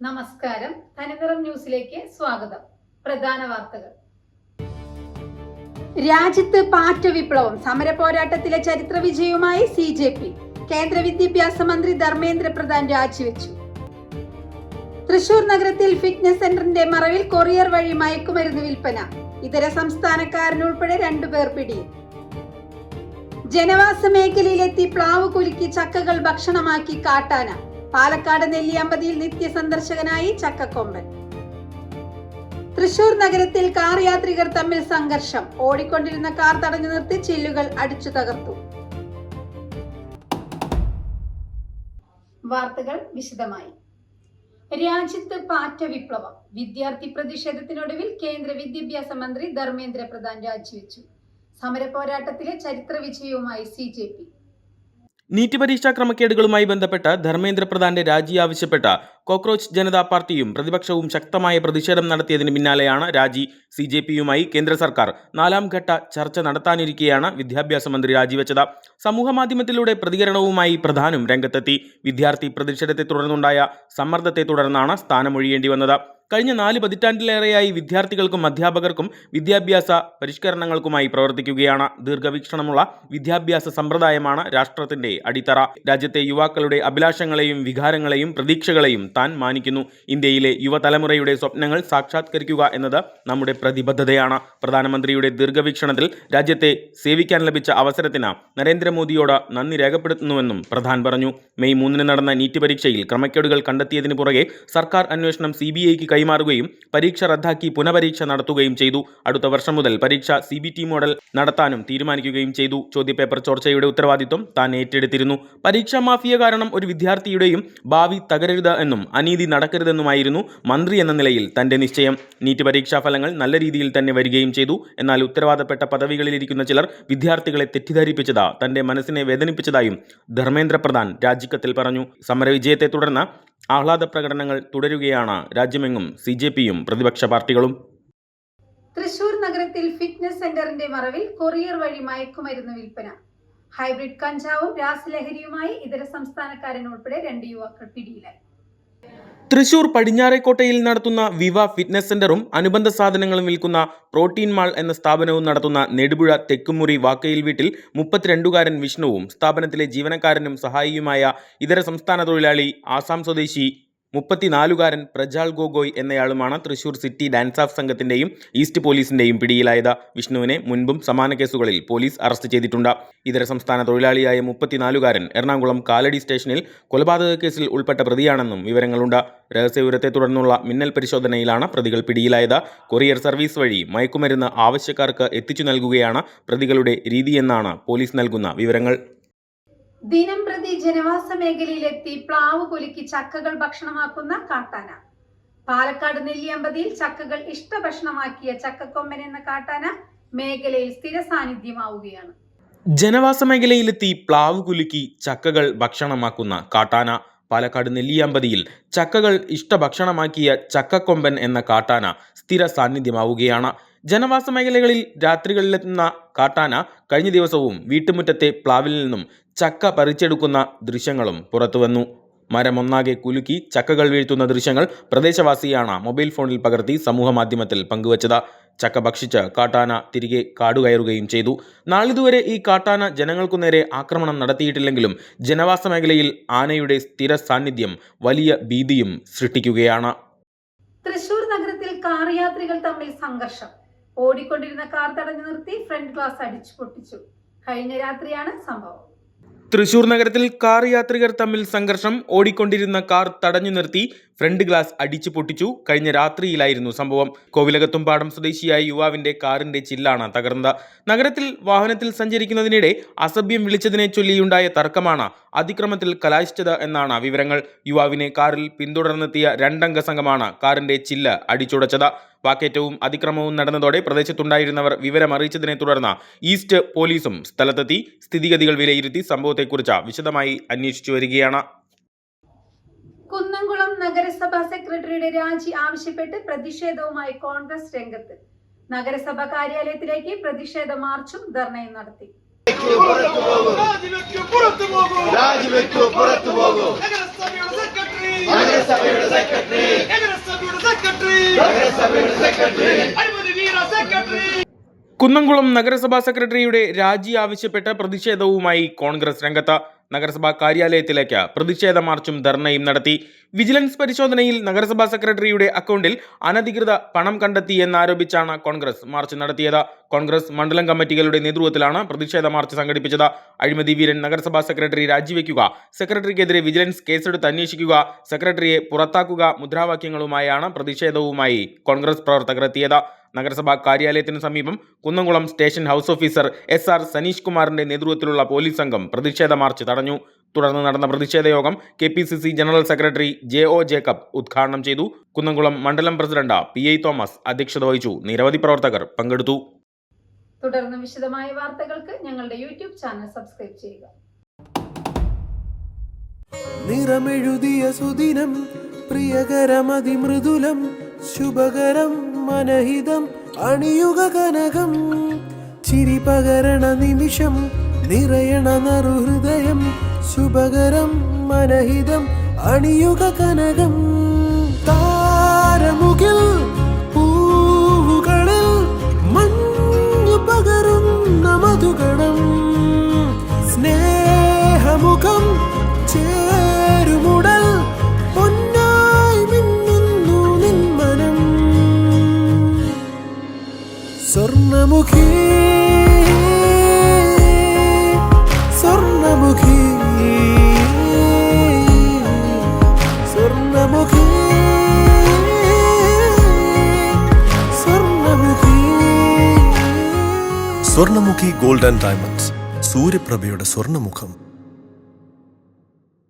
നമസ്കാരം. തനിനിറം ന്യൂസിലേക്ക് സ്വാഗതം. പ്രധാന വാർത്തകൾ. രാജ്യത്ത് പാറ്റ വിപ്ലവം, സമര പോരാട്ടത്തിലെ ചരിത്ര വിജയവുമായി CJP. കേന്ദ്ര വിദ്യാഭ്യാസ മന്ത്രി ധർമ്മേന്ദ്ര പ്രധാൻ രാജിവെച്ചു. തൃശൂർ നഗരത്തിൽ ഫിറ്റ്നസ് സെന്ററിന്റെ മറവിൽ കൊറിയർ വഴി മയക്കുമരുന്ന് വിൽപ്പന. ഇതര സംസ്ഥാനക്കാരനുൾപ്പെടെ 2 പേർ പിടിയിൽ. ജനവാസ മേഖലയിലെത്തി പ്ലാവ് കുലുക്കി ചക്കകൾ ഭക്ഷണമാക്കി കാട്ടാന. പാലക്കാട് നെല്ലിയാമ്പതിയിൽ നിത്യസന്ദർശകനായി ചക്കക്കൊമ്പൻ. തൃശൂർ നഗരത്തിൽ കാർ യാത്രികർ തമ്മിൽ സംഘർഷം. ഓടിക്കൊണ്ടിരുന്ന കാർ തടഞ്ഞു നിർത്തി ചില്ലുകൾ അടിച്ചു തകർത്തു. വാർത്തകൾ വിശദമായി. രാജ്യത്ത് പാറ്റ വിപ്ലവം, വിദ്യാർത്ഥി പ്രതിഷേധത്തിനൊടുവിൽ കേന്ദ്ര വിദ്യാഭ്യാസ മന്ത്രി ധർമ്മേന്ദ്ര പ്രധാൻ രാജിവെച്ചു. സമര പോരാട്ടത്തിലെ ചരിത്ര വിജയവുമായി CJP. നീറ്റ് പരീക്ഷാ ക്രമക്കേടുകളുമായി ബന്ധപ്പെട്ട് ധർമ്മേന്ദ്ര പ്രധാന്റെ രാജി ആവശ്യപ്പെട്ട കോക്രോച്ച് ജനതാ പാർട്ടിയും പ്രതിപക്ഷവും ശക്തമായ പ്രതിഷേധം നടത്തിയതിന് പിന്നാലെയാണ് രാജി. CJPയുമായി കേന്ദ്ര സർക്കാർ 4ാം ഘട്ട ചർച്ച നടത്താനിരിക്കെയാണ് വിദ്യാഭ്യാസ മന്ത്രി രാജിവെച്ചത്. സമൂഹമാധ്യമത്തിലൂടെ പ്രതികരണവുമായി പ്രധാനും രംഗത്തെത്തി. വിദ്യാർത്ഥി പ്രതിഷേധത്തെ തുടർന്നുണ്ടായ സമ്മർദ്ദത്തെ തുടർന്നാണ് സ്ഥാനമൊഴിയേണ്ടി വന്നത്. കഴിഞ്ഞ 4 പതിറ്റാണ്ടിലേറെയായി വിദ്യാർത്ഥികൾക്കും അധ്യാപകർക്കും വിദ്യാഭ്യാസ പരിഷ്കരണങ്ങൾക്കുമായി പ്രവർത്തിക്കുകയാണ്. ദീർഘവീക്ഷണമുള്ള വിദ്യാഭ്യാസ സമ്പ്രദായമാണ് രാഷ്ട്രത്തിന്റെ അടിത്തറ. രാജ്യത്തെ യുവാക്കളുടെ അഭിലാഷങ്ങളെയും വികാരങ്ങളെയും പ്രതീക്ഷകളെയും താൻ മാനിക്കുന്നു. ഇന്ത്യയിലെ യുവതലമുറയുടെ സ്വപ്നങ്ങൾ സാക്ഷാത്കരിക്കുക എന്നത് നമ്മുടെ പ്രതിബദ്ധതയാണ്. പ്രധാനമന്ത്രിയുടെ ദീർഘവീക്ഷണത്തിൽ രാജ്യത്തെ സേവിക്കാൻ ലഭിച്ച അവസരത്തിന് നരേന്ദ്രമോദിയോട് നന്ദി രേഖപ്പെടുത്തുന്നുവെന്നും പ്രധാൻ പറഞ്ഞു. മെയ് 3 നടന്ന നീറ്റ് പരീക്ഷയിൽ ക്രമക്കേടുകൾ കണ്ടെത്തിയതിനു പുറകെ സർക്കാർ അന്വേഷണം CBIക്ക് കൈമാറുകയും പരീക്ഷ റദ്ദാക്കി പുനഃപരീക്ഷ നടത്തുകയും ചെയ്തു. അടുത്ത വർഷം മുതൽ പരീക്ഷ CBT മോഡൽ നടത്താനും തീരുമാനിക്കുകയും ചെയ്തു. ചോദ്യപേപ്പർ ചോർച്ചയുടെ ഉത്തരവാദിത്വം താൻ ഏറ്റെടുത്തിരുന്നു. പരീക്ഷാ മാഫിയ കാരണം ഒരു വിദ്യാർത്ഥിയുടെയും ഭാവി തകരരുത് എന്നും അനീതി നടക്കരുതെന്നുമായിരുന്നു മന്ത്രി എന്ന നിലയിൽ തന്റെ നിശ്ചയം. നീറ്റ് പരീക്ഷാ ഫലങ്ങൾ നല്ല രീതിയിൽ തന്നെ വരികയും ചെയ്തു. എന്നാൽ ഉത്തരവാദപ്പെട്ട പദവികളിലിരിക്കുന്ന ചിലർ വിദ്യാർത്ഥികളെ തെറ്റിദ്ധരിപ്പിച്ചത് തന്റെ മനസ്സിനെ വേദനിപ്പിച്ചതായും ധർമ്മേന്ദ്ര പ്രധാൻ രാജിക്കത്തിൽ പറഞ്ഞു. സമരവിജയത്തെ തുടർന്ന് ആഹ്ലാദ പ്രകടനങ്ങൾ തുടരുകയാണ് രാജ്യമെങ്ങും CJPയും പ്രതിപക്ഷ പാർട്ടികളും. തൃശൂർ നഗരത്തിൽ ഫിറ്റ്നസ് സെന്ററിന്റെ മറവിൽ കൊറിയർ വഴി മയക്കുമരുന്ന് വിൽപ്പന. ഹൈബ്രിഡ് കഞ്ചാവും രാസലഹരിയുമായി ഇതര സംസ്ഥാനക്കാരനുൾപ്പെടെ 2 യുവാക്കൾ പിടിയിലായി. തൃശൂർ പടിഞ്ഞാറേക്കോട്ടയിൽ നടത്തുന്ന വിവ ഫിറ്റ്നസ് സെന്ററും അനുബന്ധ സാധനങ്ങളും വിൽക്കുന്ന പ്രോട്ടീൻ മാൾ എന്ന സ്ഥാപനവും നടത്തുന്ന നെടുപുഴ തെക്കുമുറി വാക്കയിൽ വീട്ടിൽ 32കാരൻ വിഷ്ണുവും സ്ഥാപനത്തിലെ ജീവനക്കാരനും സഹായിയുമായ ഇതര സംസ്ഥാന തൊഴിലാളി ആസാം സ്വദേശി 34കാരൻ പ്രജാൽ ഗോഗോയ് എന്നയാളുമാണ് തൃശൂർ സിറ്റി ഡാൻസ് ഓഫ് സംഘത്തിന്റെയും ഈസ്റ്റ് പോലീസിന്റെയും പിടിയിലായത്. വിഷ്ണുവിനെ മുൻപും സമാന കേസുകളിൽ പോലീസ് അറസ്റ്റ് ചെയ്തിട്ടുണ്ട്. ഇതര സംസ്ഥാന തൊഴിലാളിയായ 34കാരൻ എറണാകുളം കാലടി സ്റ്റേഷനിൽ കൊലപാതക കേസിൽ ഉൾപ്പെട്ട പ്രതിയാണെന്നും വിവരങ്ങളുണ്ട്. രഹസ്യവിവരത്തെ തുടർന്നുള്ള മിന്നൽ പരിശോധനയിലാണ് പ്രതികൾ പിടിയിലായത്. കൊറിയർ സർവീസ് വഴി മയക്കുമരുന്ന് ആവശ്യക്കാർക്ക് എത്തിച്ചു നൽകുകയാണ് പ്രതികളുടെ രീതിയെന്നാണ് പോലീസ് നൽകുന്ന വിവരങ്ങൾ. ദിനം പ്രതി ജനവാസ മേഖലയിലെത്തി പ്ലാവ് കുലുക്കി ചക്കകൾ ഭക്ഷണമാക്കുന്ന കാട്ടാന. പാലക്കാട് നെല്ലിയാമ്പതിയിൽ ചക്കകൾ ഇഷ്ടഭക്ഷണമാക്കിയ ചക്കക്കൊമ്പൻ എന്ന കാട്ടാന മേഖലയിൽ സ്ഥിര സാന്നിധ്യമാവുകയാണ്. ജനവാസ മേഖലയിലെത്തി പ്ലാവ് കുലുക്കി ചക്കകൾ ഭക്ഷണമാക്കുന്ന കാട്ടാന. പാലക്കാട് നെല്ലിയാമ്പതിയിൽ ചക്കകൾ ഇഷ്ടഭക്ഷണമാക്കിയ ചക്കക്കൊമ്പൻ എന്ന കാട്ടാന സ്ഥിര സാന്നിധ്യമാവുകയാണ്. ജനവാസ മേഖലകളിൽ രാത്രികളിലെത്തുന്ന കാട്ടാന കഴിഞ്ഞ ദിവസവും വീട്ടുമുറ്റത്തെ പ്ലാവിൽ നിന്നും ചക്ക പറിച്ചെടുക്കുന്ന ദൃശ്യങ്ങളും പുറത്തുവന്നു. മരമൊന്നാകെ കുലുക്കി ചക്കകൾ വീഴ്ത്തുന്ന ദൃശ്യങ്ങൾ പ്രദേശവാസിയാണ് മൊബൈൽ ഫോണിൽ പകർത്തി സമൂഹമാധ്യമത്തിൽ പങ്കുവച്ചത്. ചക്ക ഭക്ഷിച്ച് കാട്ടാന തിരികെ കാടുകയറുകയും ചെയ്തു. നാളിതുവരെ ഈ കാട്ടാന ജനങ്ങൾക്കു നേരെ ആക്രമണം നടത്തിയിട്ടില്ലെങ്കിലും ജനവാസ മേഖലയിൽ ആനയുടെ സ്ഥിര സാന്നിധ്യം വലിയ ഭീതിയും സൃഷ്ടിക്കുകയാണ്. തൃശൂർ നഗരത്തിൽ കാർ യാത്രികൾ തമ്മിൽ സംഘർഷം. ഓടിക്കൊണ്ടിരുന്ന കാർ തടഞ്ഞു നിർത്തി ഫ്രണ്ട് ഗ്ലാസ് അടിച്ചു പൊട്ടിച്ചു. കഴിഞ്ഞ രാത്രിയാണ് സംഭവം. തൃശൂർ നഗരത്തിൽ കാർ യാത്രികർ തമ്മിൽ സംഘർഷം. ഓടിക്കൊണ്ടിരുന്ന കാർ തടഞ്ഞു നിർത്തി ഫ്രണ്ട് ഗ്ലാസ് അടിച്ചു പൊട്ടിച്ചു. കഴിഞ്ഞ രാത്രിയിലായിരുന്നു സംഭവം. കോവിലകത്തുംപാടം സ്വദേശിയായ യുവാവിന്റെ കാറിന്റെ ചില്ലാണ് തകർന്നത്. നഗരത്തിൽ വാഹനത്തിൽ സഞ്ചരിക്കുന്നതിനിടെ അസഭ്യം വിളിച്ചതിനെ ചൊല്ലിയുണ്ടായ തർക്കമാണ് അതിക്രമത്തിൽ കലാശിച്ചത് എന്നാണ് വിവരങ്ങൾ. യുവാവിനെ കാറിൽ പിന്തുടർന്നെത്തിയ 2 സംഘമാണ് കാറിന്റെ ചില്ല് അടിച്ചുടച്ചത്. വാക്കേറ്റവും അതിക്രമവും നടന്നതോടെ പ്രദേശത്തുണ്ടായിരുന്നവർ വിവരമറിയിച്ചതിനെ തുടർന്ന് ഈസ്റ്റ് പോലീസും സ്ഥലത്തെത്തി സ്ഥിതിഗതികൾ വിലയിരുത്തി സംഭവത്തെക്കുറിച്ച് വിശദമായി അന്വേഷിച്ചു വരികയാണ്. കുന്നംകുളം നഗരസഭാ സെക്രട്ടറിയുടെ രാജി ആവശ്യപ്പെട്ട് പ്രതിഷേധവുമായി കോൺഗ്രസ് രംഗത്ത്. നഗരസഭാ കാര്യാലയത്തിലേക്ക് പ്രതിഷേധ മാർച്ചും ധർണയും നടത്തി. രാജിവെക്കൂ, പുറത്തു പോകൂ. നഗരസഭയുടെ സെക്രട്ടറി കുന്നംകുളം നഗരസഭാ സെക്രട്ടറിയുടെ രാജി ആവശ്യപ്പെട്ട് പ്രതിഷേധവുമായി കോൺഗ്രസ് രംഗത്ത്. നഗരസഭാ കാര്യാലയത്തിലേക്ക് പ്രതിഷേധ മാർച്ചും ധർണയും നടത്തി. വിജിലൻസ് പരിശോധനയിൽ നഗരസഭാ സെക്രട്ടറിയുടെ അക്കൗണ്ടിൽ അനധികൃത പണം കണ്ടെത്തിയെന്നാരോപിച്ചാണ് കോൺഗ്രസ് മാർച്ച് നടത്തിയത്. കോൺഗ്രസ് മണ്ഡലം കമ്മിറ്റികളുടെ നേതൃത്വത്തിലാണ് പ്രതിഷേധ മാർച്ച് സംഘടിപ്പിച്ചത്. അഴിമതി വീരൻ നഗരസഭാ സെക്രട്ടറി രാജിവെക്കുക, സെക്രട്ടറിക്കെതിരെ വിജിലൻസ് കേസെടുത്ത് അന്വേഷിക്കുക, സെക്രട്ടറിയെ പുറത്താക്കുക മുദ്രാവാക്യങ്ങളുമായാണ് പ്രതിഷേധവുമായി കോൺഗ്രസ് പ്രവർത്തകർ എത്തിയത്. നഗരസഭാ കാര്യാലയത്തിന് സമീപം Kunnamkulam station house officer SR Saneesh കുമാറിന്റെ നേതൃത്വത്തിലുള്ള പോലീസ് സംഘം പ്രതിഷേധ മാർച്ച് തടഞ്ഞു. തുടർന്ന് നടന്ന പ്രതിഷേധ യോഗം KPCC general secretary JO Jacob ഉദ്ഘാടനം ചെയ്തു. കുന്നംകുളം മണ്ഡലം പ്രസിഡന്റ് PI തോമസ് അധ്യക്ഷത വഹിച്ചു. നിരവധി പ്രവർത്തകർ പങ്കെടുത്തു. തുടർന്ന് വിശദമായ വാർത്തകൾക്ക് ഞങ്ങളുടെ യൂട്യൂബ് ചാനൽ സബ്സ്ക്രൈബ് ചെയ്യുക. നിറമെഴുതിയ സുദിനം പ്രിയകരമതിമൃദുലം ശുഭകരം മനഹിതം അണിയുക കനകം ചിരി പകരണ നിമിഷം നിറയണ നറുഹൃദയം ശുഭകരം മനഹിതം അണിയുക കനകം താരമുകിൽ പൂവുകളിൽ മഞ്ഞു പകരുന്ന മധുഗണം സ്നേഹമുഖം ചേരുമുടൽ പൊന്നായി മിന്നുന്നു നിൻ മനം സ്വർണ്ണമുഖി സ്വർണ്ണമുഖി സ്വർണ്ണമുഖി സ്വർണ്ണമുഖി സ്വർണ്ണമുഖി ഗോൾഡ് ആൻഡ് ഡയമണ്ട്സ്, സൂര്യപ്രഭയുടെ സ്വർണ്ണമുഖം.